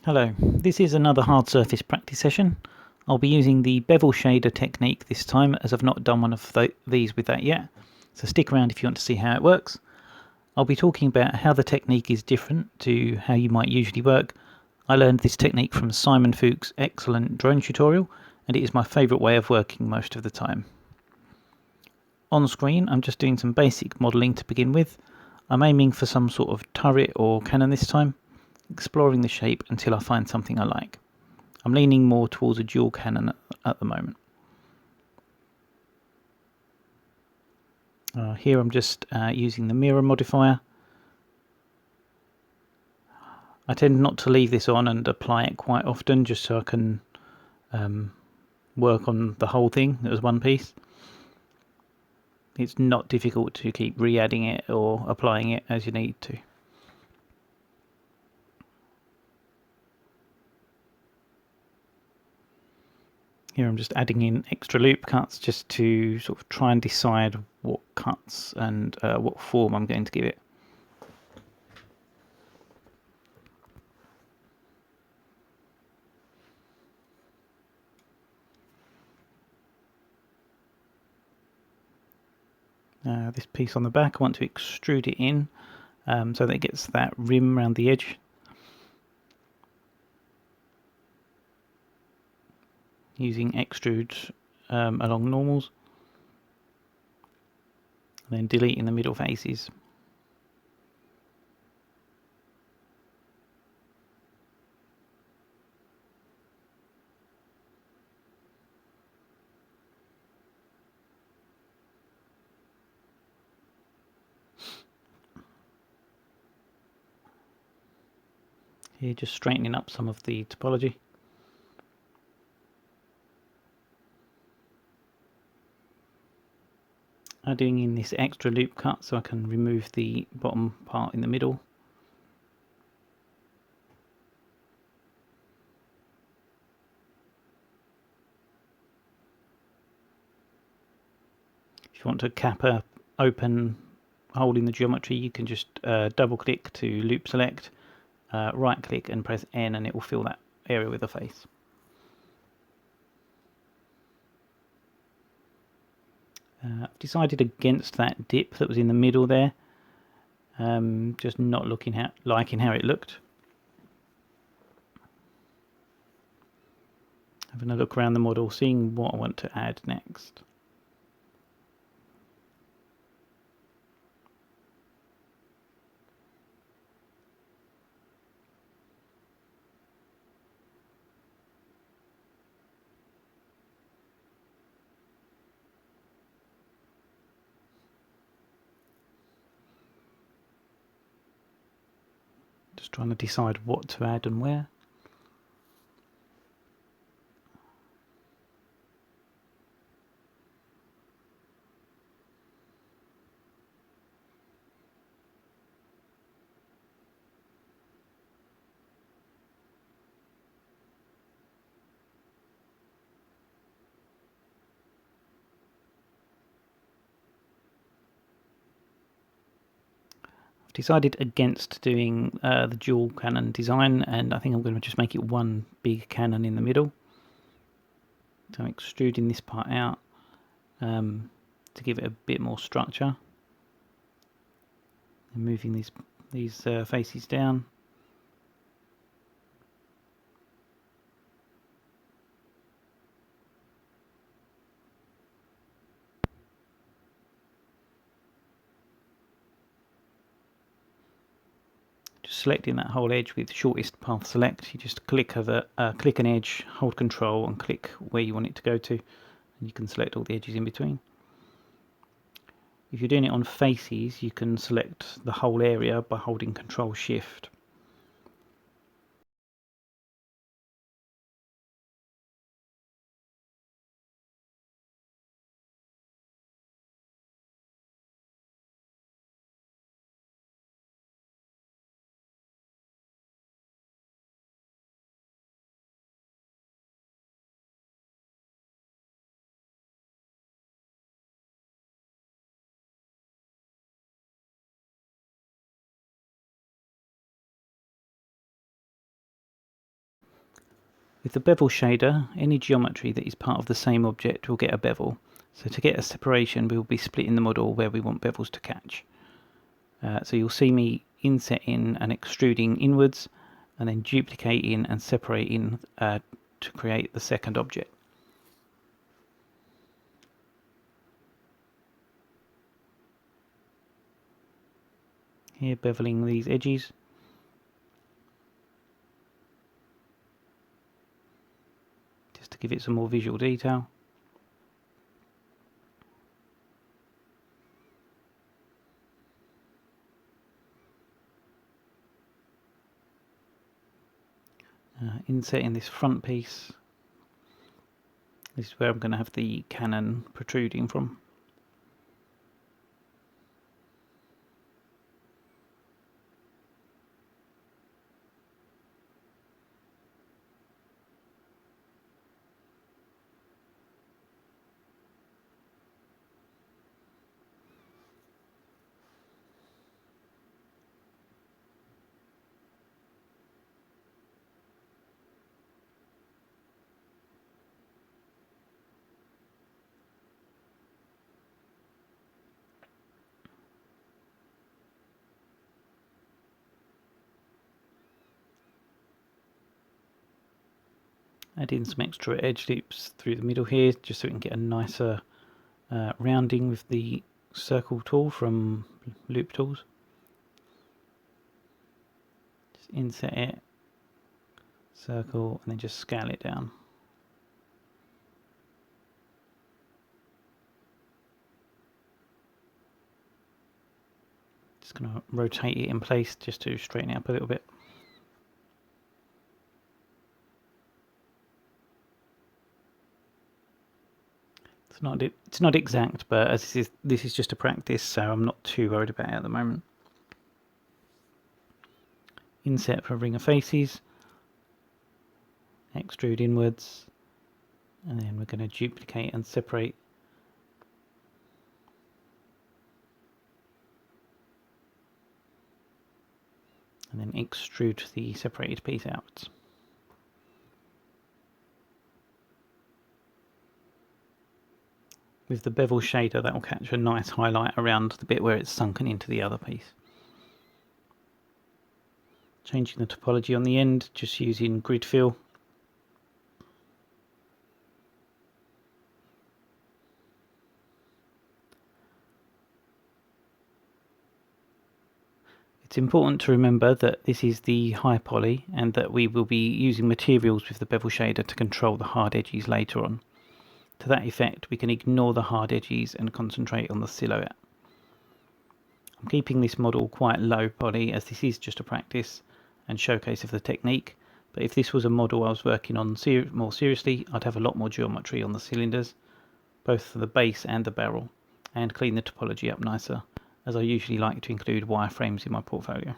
Hello, this is another hard surface practice session. I'll be using the Bevel Shader technique this time, as I've not done one of these with that yet, so stick around if you want to see how it works. I'll be talking about how the technique is different to how you might usually work. I learned this technique from Simon Fuchs' excellent drone tutorial, and it is my favourite way of working most of the time. On screen I'm just doing some basic modelling to begin with. I'm aiming for some sort of turret or cannon this time, exploring the shape until I find something I like. I'm leaning more towards a dual cannon at the moment. Here I'm just using the mirror modifier. I tend not to leave this on and apply it quite often, just so I can work on the whole thing as one piece. It's not difficult to keep re-adding it or applying it as you need to. Here I'm just adding in extra loop cuts just to sort of try and decide what cuts and what form I'm going to give it. This piece on the back, I want to extrude it in so that it gets that rim around the edge. Using extrude along normals, and then deleting the middle faces. Here just straightening up some of the topology. Adding in this extra loop cut so I can remove the bottom part in the middle. If you want to cap a open hole in the geometry, you can just double click to loop select, right click and press N, and it will fill that area with a face. I've decided against that dip that was in the middle there, just not liking how it looked. Having a look around the model, seeing what I want to add next. Just trying to decide what to add and where. Decided against doing the dual cannon design, and I think I'm going to just make it one big cannon in the middle. So I'm extruding this part out to give it a bit more structure, and moving these faces down. Just selecting that whole edge with shortest path select. You just click an edge, hold control and click where you want it to go to, and you can select all the edges in between. If you're doing it on faces, you can select the whole area by holding control shift. With the bevel shader, any geometry that is part of the same object will get a bevel. So to get a separation, we will be splitting the model where we want bevels to catch. So you'll see me insetting and extruding inwards, and then duplicating and separating to create the second object. Here, beveling these edges. Just to give it some more visual detail. Insetting this front piece. This is where I'm going to have the cannon protruding from. Add in some extra edge loops through the middle here, just so we can get a nicer rounding with the circle tool from Loop Tools. Just inset it, circle, and then just scale it down. Just going to rotate it in place just to straighten it up a little bit. It's not exact, but as this is just a practice, so I'm not too worried about it at the moment. Inset for ring of faces, extrude inwards, and then we're going to duplicate and separate. And then extrude the separated piece out. With the bevel shader, that will catch a nice highlight around the bit where it's sunken into the other piece. Changing the topology on the end, just using grid fill. It's important to remember that this is the high poly and that we will be using materials with the bevel shader to control the hard edges later on. To that effect, we can ignore the hard edges and concentrate on the silhouette. I'm keeping this model quite low poly as this is just a practice and showcase of the technique, but if this was a model I was working on more seriously, I'd have a lot more geometry on the cylinders, both for the base and the barrel, and clean the topology up nicer, as I usually like to include wireframes in my portfolio.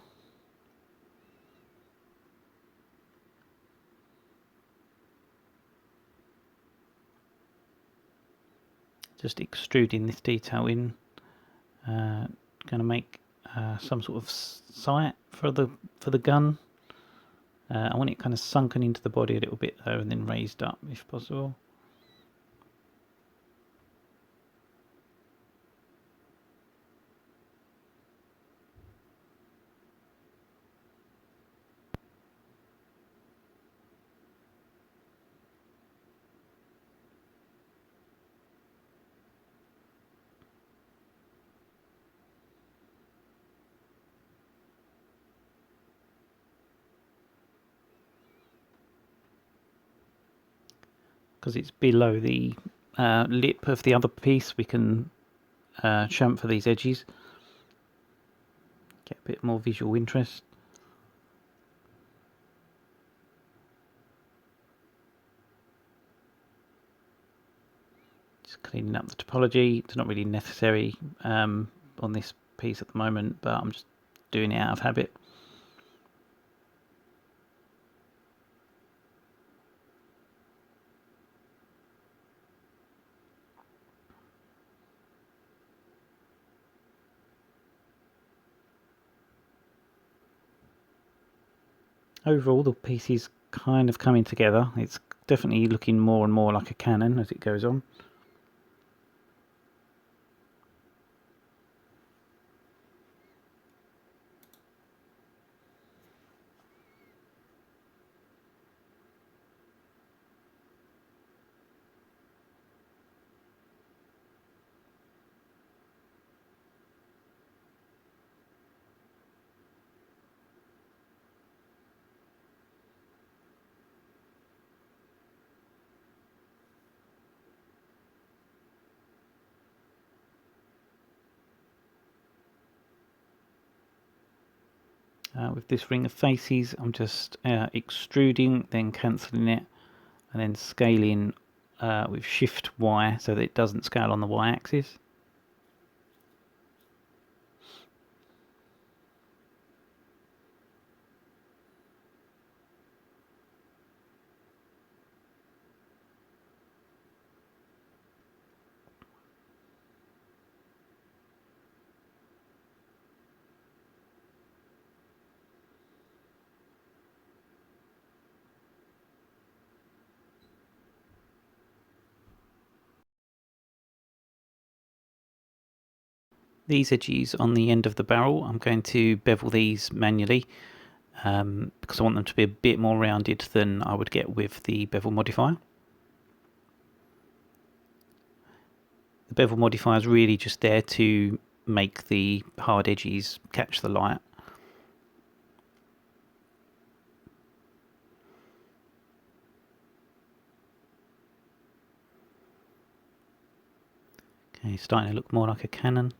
Just extruding this detail in, going to make some sort of sight for the gun. I want it kind of sunken into the body a little bit though, and then raised up if possible. Because it's below the lip of the other piece, we can chamfer these edges, get a bit more visual interest. Just cleaning up the topology. It's not really necessary on this piece at the moment, but I'm just doing it out of habit. Overall, the piece is kind of coming together. It's definitely looking more and more like a cannon as it goes on. With this ring of faces, I'm just extruding, then cancelling it, and then scaling with Shift Y so that it doesn't scale on the Y axis. These edges on the end of the barrel, I'm going to bevel these manually because I want them to be a bit more rounded than I would get with the bevel modifier. The bevel modifier is really just there to make the hard edges catch the light. Okay, starting to look more like a cannon.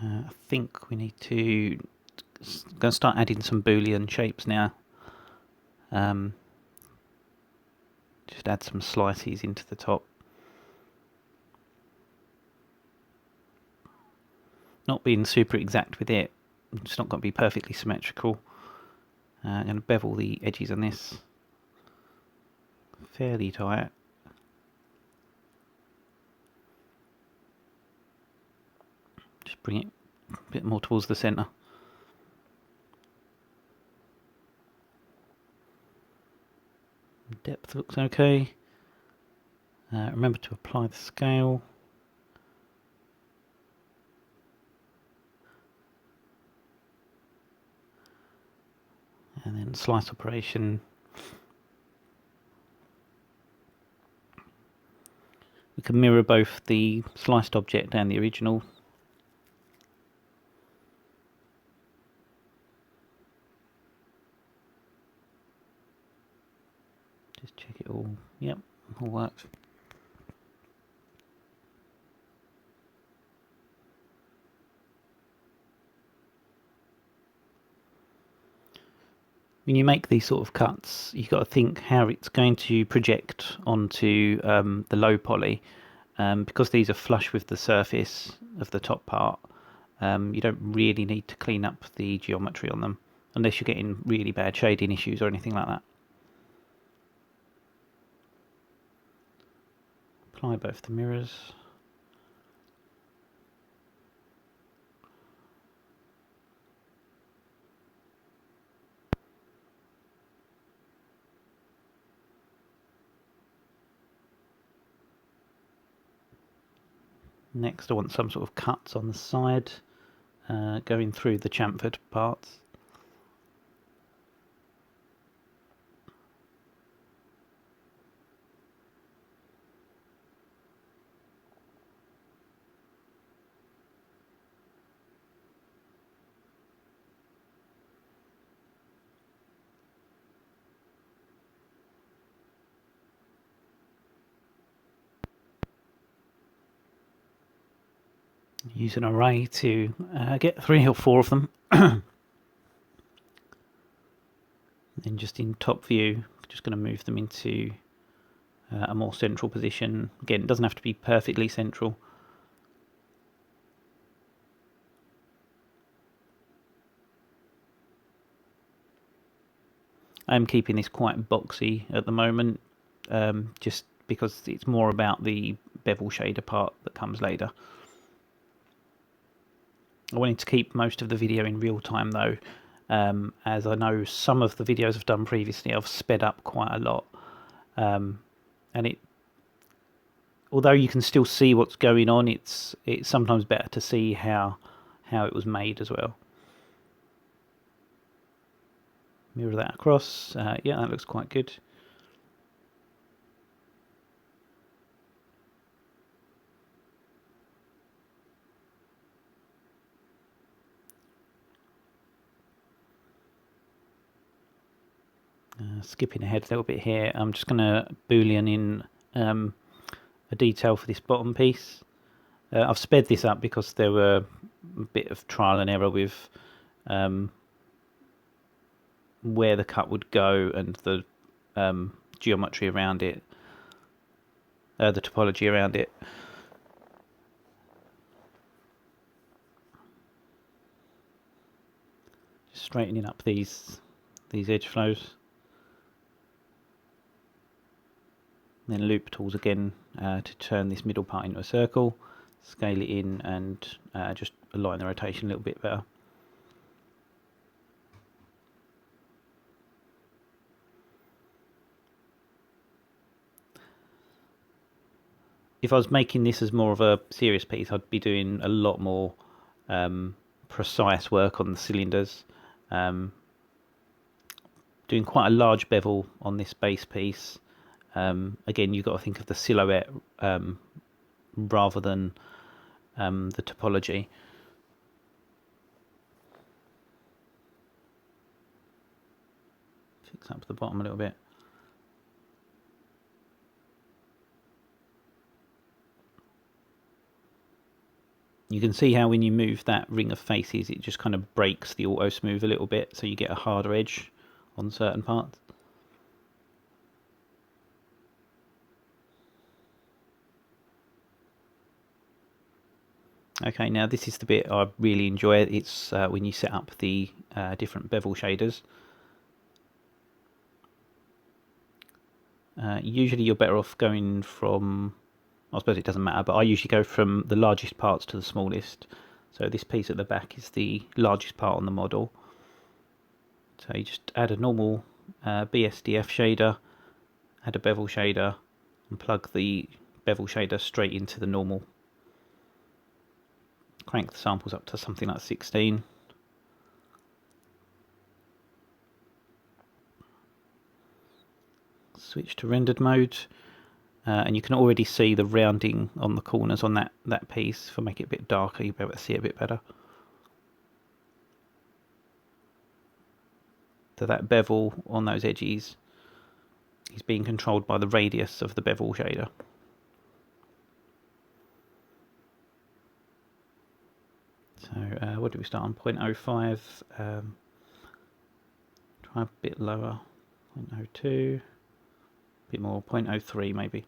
I think we need to going to start adding some Boolean shapes now. Just add some slices into the top. Not being super exact with it. It's not going to be perfectly symmetrical. I'm going to bevel the edges on this fairly tight. Just bring it a bit more towards the centre. Depth looks okay. Remember to apply the scale. And then slice operation. We can mirror both the sliced object and the original. Just check it all. Yep, all works. When you make these sort of cuts, you've got to think how it's going to project onto the low poly. Because these are flush with the surface of the top part, you don't really need to clean up the geometry on them, unless you're getting really bad shading issues or anything like that. Apply both the mirrors. Next I want some sort of cuts on the side, going through the chamfered parts. Use an array to get 3 or 4 of them. Then just in top view, just going to move them into a more central position. Again, it doesn't have to be perfectly central. I'm keeping this quite boxy at the moment, just because it's more about the bevel shader part that comes later. I wanted to keep most of the video in real time though, as I know some of the videos I've done previously I've sped up quite a lot, and although you can still see what's going on, it's sometimes better to see how it was made as well. Mirror that across. Yeah, that looks quite good. Skipping ahead a little bit here, I'm just going to boolean in a detail for this bottom piece. I've sped this up because there were a bit of trial and error with where the cut would go and the geometry around it, the topology around it. Just straightening up these edge flows. Then loop tools again to turn this middle part into a circle, scale it in and just align the rotation a little bit better. If I was making this as more of a serious piece, I'd be doing a lot more precise work on the cylinders. Doing quite a large bevel on this base piece. Again, you've got to think of the silhouette rather than the topology. Fix up the bottom a little bit. You can see how when you move that ring of faces, it just kind of breaks the auto smooth a little bit, so you get a harder edge on certain parts. Okay, now this is the bit I really enjoy. It's when you set up the different bevel shaders. Usually you're better off going from, I suppose it doesn't matter, but I usually go from the largest parts to the smallest. So this piece at the back is the largest part on the model. So you just add a normal BSDF shader, add a bevel shader, and plug the bevel shader straight into the normal. Crank the samples up to something like 16. Switch to rendered mode, and you can already see the rounding on the corners on that piece. If I make it a bit darker, you'll be able to see it a bit better. So that bevel on those edges is being controlled by the radius of the bevel shader. So what do we start on? 0.05. Try a bit lower. 0.02. A bit more. 0.03 maybe.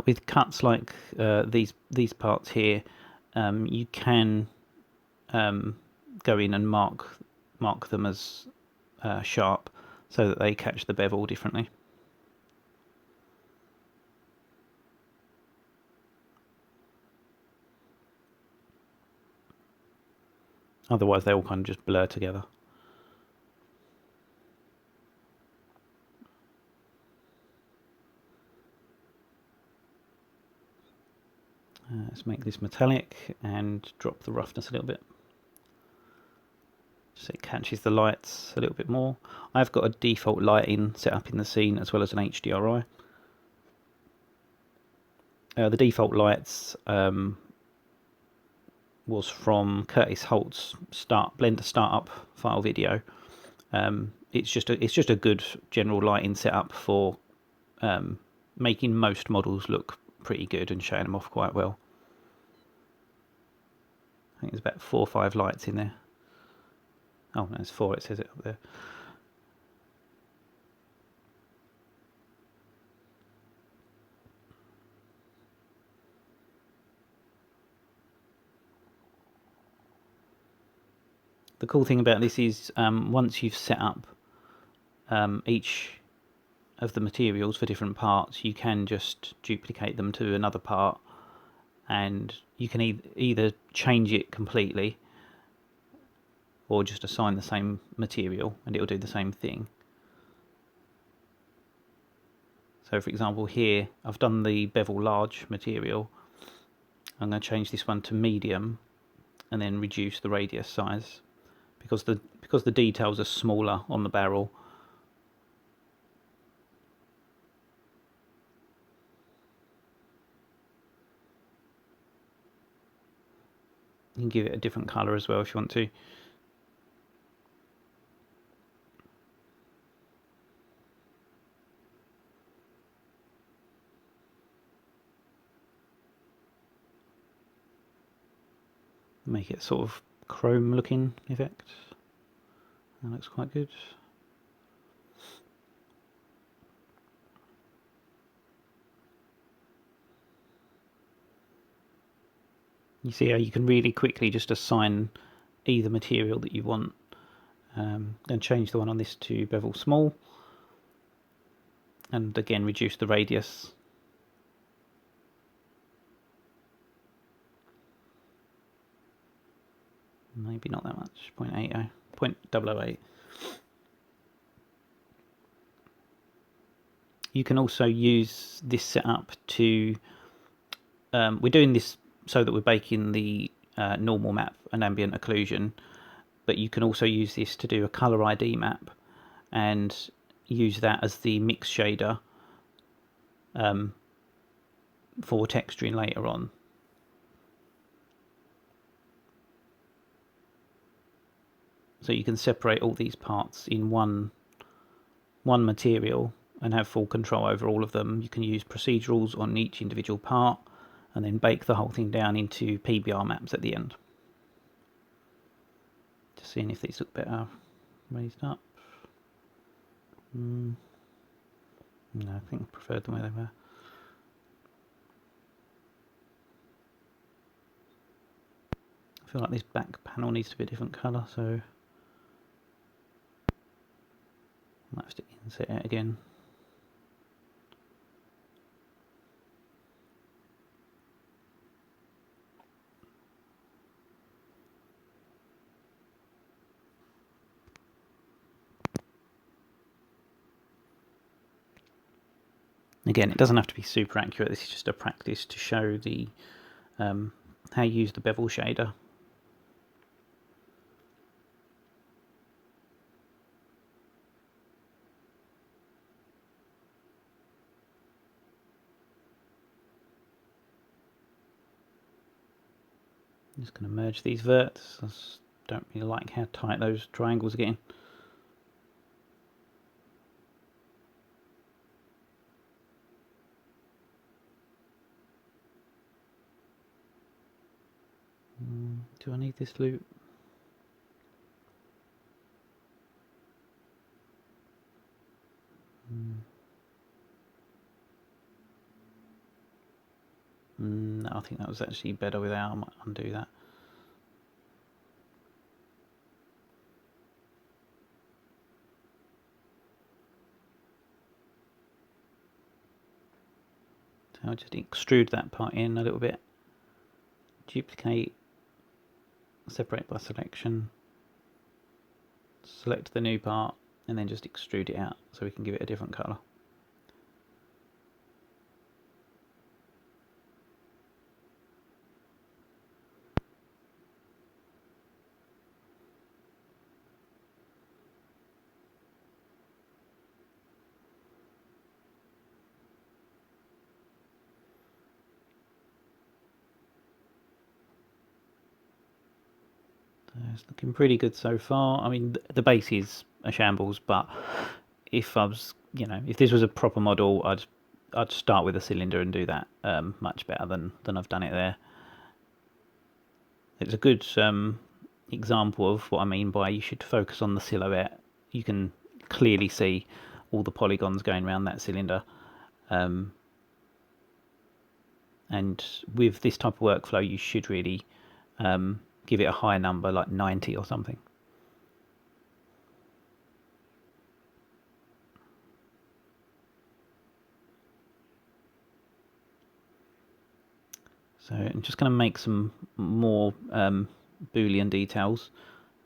With cuts like these parts here, you can go in and mark them as sharp so that they catch the bevel differently. Otherwise they all kind of just blur together. Let's make this metallic and drop the roughness a little bit, so it catches the lights a little bit more. I've got a default lighting set up in the scene as well as an HDRI. The default lights was from Curtis Holt's Blender startup file video. It's just a good general lighting setup for making most models look pretty good and showing them off quite well. I think there's about 4 or 5 lights in there. Oh, no, there's 4, it says it up there. The cool thing about this is once you've set up each of the materials for different parts, you can just duplicate them to another part, and you can either change it completely or just assign the same material and it'll do the same thing. So for example here I've done the bevel large material. I'm going to change this one to medium and then reduce the radius size because the details are smaller on the barrel. You can give it a different colour as well if you want to. Make it sort of chrome looking effect. That looks quite good. You see how you can really quickly just assign either material that you want. And change the one on this to bevel small, and again reduce the radius. Maybe not that much, 0.80, 0.008. You can also use this setup to, we're doing this so that we're baking the normal map and ambient occlusion, but you can also use this to do a color ID map and use that as the mix shader for texturing later on. So you can separate all these parts in one material and have full control over all of them. You can use procedurals on each individual part and then bake the whole thing down into PBR maps at the end. Just seeing if these look better raised up. No, I think I preferred them where they were. I feel like this back panel needs to be a different colour, so I might have to insert it again. Again, it doesn't have to be super accurate. This is just a practice to show the how you use the bevel shader. I'm just going to merge these verts. I don't really like how tight those triangles are getting. Do I need this loop? No, I think that was actually better without. I might undo that. So I'll just extrude that part in a little bit, duplicate, separate by selection, select the new part, and then just extrude it out so we can give it a different colour. It's looking pretty good so far. I mean, the base is a shambles, but if I was, if this was a proper model, I'd start with a cylinder and do that much better than I've done it there. It's a good example of what I mean by you should focus on the silhouette. You can clearly see all the polygons going around that cylinder. And with this type of workflow, you should really give it a higher number, like 90 or something. So I'm just going to make some more Boolean details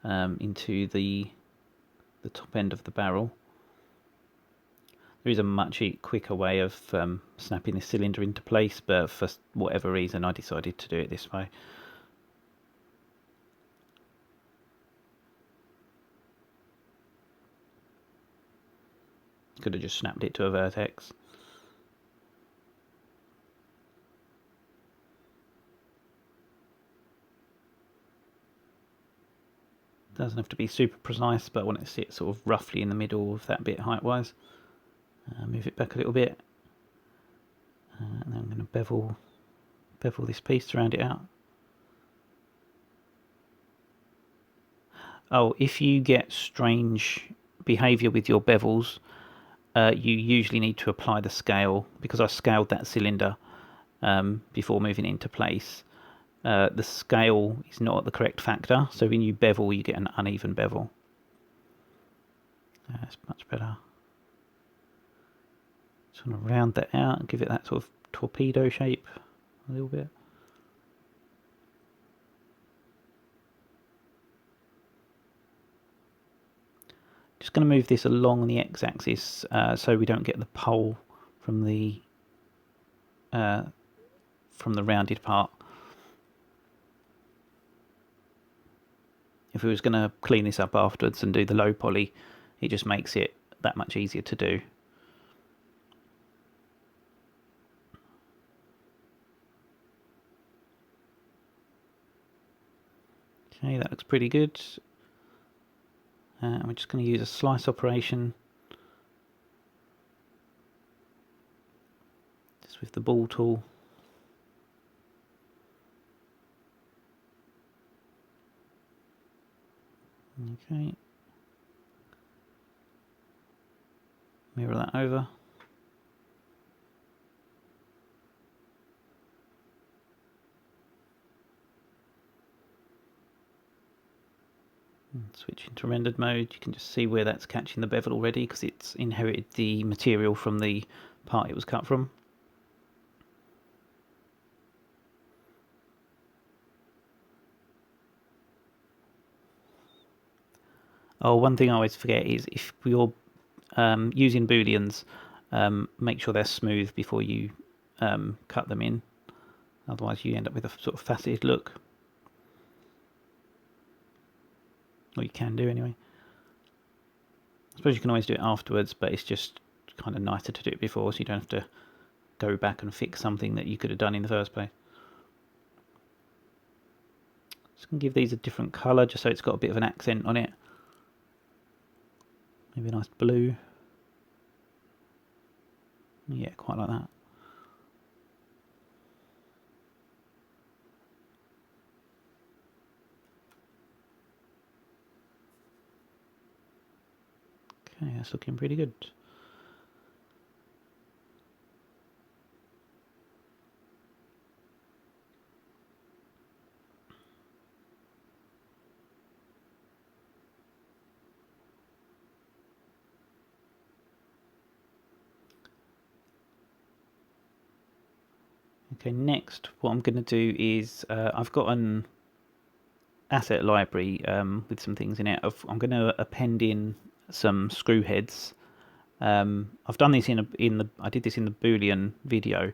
into the top end of the barrel. There is a much quicker way of snapping this cylinder into place, but for whatever reason I decided to do it this way. Could have just snapped it to a vertex. Doesn't have to be super precise, but I want it to sit sort of roughly in the middle of that bit height-wise. Move it back a little bit, and then I'm going to bevel this piece to round it out. Oh, if you get strange behaviour with your bevels, you usually need to apply the scale, because I scaled that cylinder before moving it into place. The scale is not at the correct factor, so when you bevel you get an uneven bevel. That's much better. Just want to round that out and give it that sort of torpedo shape a little bit. Just going to move this along the x-axis so we don't get the pole from the rounded part. If we was going to clean this up afterwards and do the low poly, it just makes it that much easier to do. Okay, that looks pretty good. And we're just going to use a slice operation just with the ball tool. Okay, mirror that over. Switch into rendered mode. You can just see where that's catching the bevel already because it's inherited the material from the part it was cut from. Oh, one thing I always forget is if you're using booleans, make sure they're smooth before you cut them in. Otherwise you end up with a sort of faceted look. Or you can do anyway. I suppose you can always do it afterwards, but it's just kind of nicer to do it before so you don't have to go back and fix something that you could have done in the first place. Just going to give these a different colour just so it's got a bit of an accent on it. Maybe a nice blue. Yeah, quite like that. Okay, that's looking pretty good. Okay, next what I'm going to do is I've got an asset library with some things in it. I'm going to append in some screw heads. I've done this I did this in the Boolean video,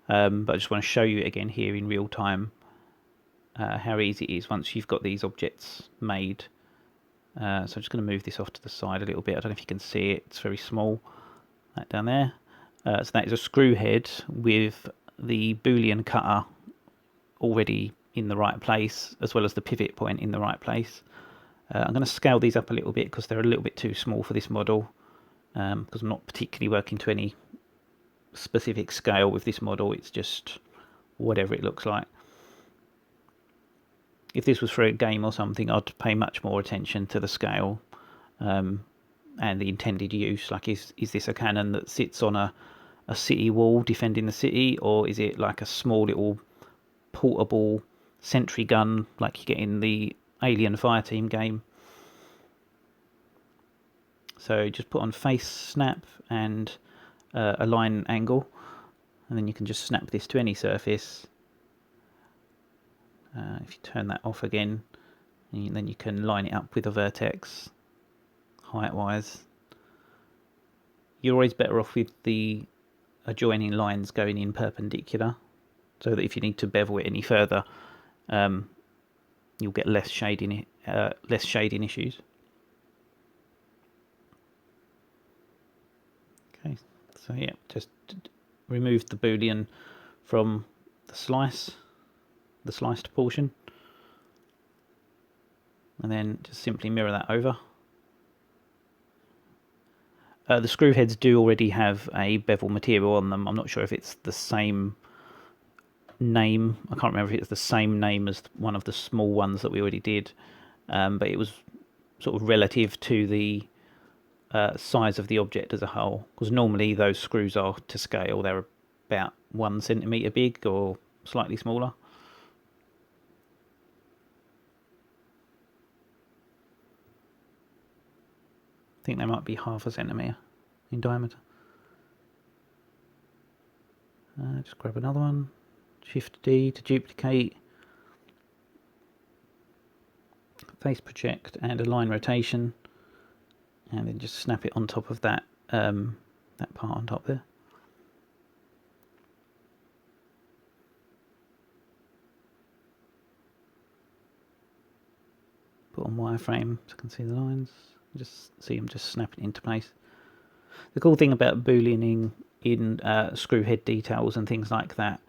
but I just want to show you again here in real time how easy it is once you've got these objects made. So I'm just going to move this off to the side a little bit. I don't know if you can see it, it's very small, that down there. So that is a screw head with the Boolean cutter already in the right place, as well as the pivot point in the right place. I'm going to scale these up a little bit because they're a little bit too small for this model, because I'm not particularly working to any specific scale with this model, it's just whatever it looks like. If this was for a game or something, I'd pay much more attention to the scale and the intended use. Like, is this a cannon that sits on a city wall defending the city, or is it like a small little portable sentry gun like you get in the Alien Fireteam game? So just put on face snap and align angle, and then you can just snap this to any surface If you turn that off again, and then you can line it up with a vertex height wise. You're always better off with the adjoining lines going in perpendicular, so that if you need to bevel it any further, you'll get less shading issues. Okay, so yeah, just remove the boolean from the sliced portion, and then just simply mirror that over. The screw heads do already have a bevel material on them. I'm not sure if it's the same name. I can't remember if it's the same name as one of the small ones that we already did, but it was sort of relative to the size of the object as a whole, because normally those screws are to scale. They're about 1 centimetre big or slightly smaller. I think they might be 0.5 centimetre in diameter. Just grab another one, Shift D to duplicate, face project and align rotation, and then just snap it on top of that that part on top there. Put on wireframe so I can see the lines. Just see them just snapping into place. The cool thing about booleaning in screw head details and things like that,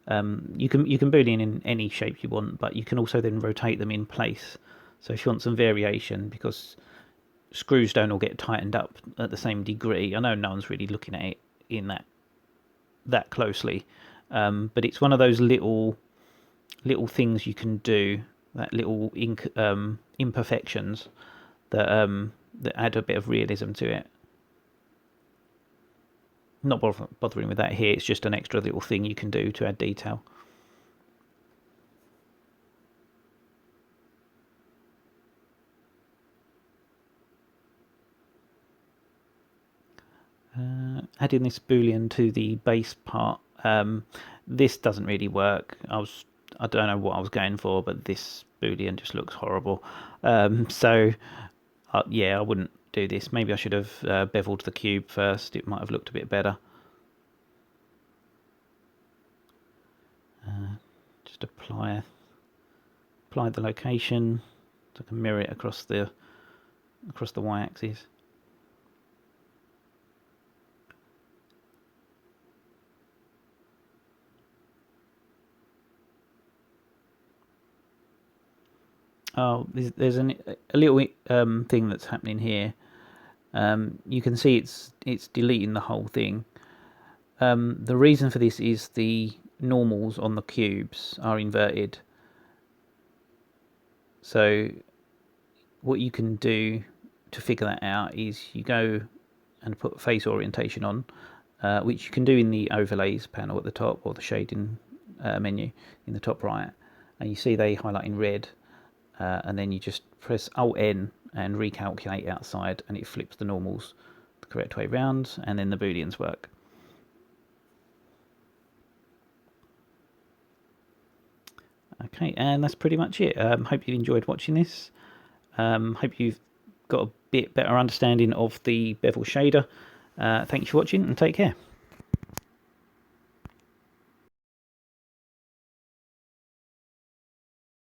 you can boolean in any shape you want, but you can also then rotate them in place. So if you want some variation, because screws don't all get tightened up at the same degree. I know no one's really looking at it in that closely, but it's one of those little things you can do, that little imperfections that add a bit of realism to it. Not bothering with that here, it's just an extra little thing you can do to add detail. Adding this boolean to the base part, this doesn't really work. I don't know what I was going for, but this boolean just looks horrible. So yeah, I wouldn't do this. Maybe I should have beveled the cube first. It might have looked a bit better. Just apply the location so I can mirror it across the y-axis. Oh, there's a little thing that's happening here. You can see it's deleting the whole thing. The reason for this is the normals on the cubes are inverted. So what you can do to figure that out is you go and put face orientation on, which you can do in the overlays panel at the top, or the shading menu in the top right, and you see they highlight in red. And then you just press Alt-N and recalculate outside, and it flips the normals the correct way round, and then the booleans work. Okay, and that's pretty much it. Hope you enjoyed watching this. Hope you've got a bit better understanding of the Bevel Shader. Thank you for watching, and take care.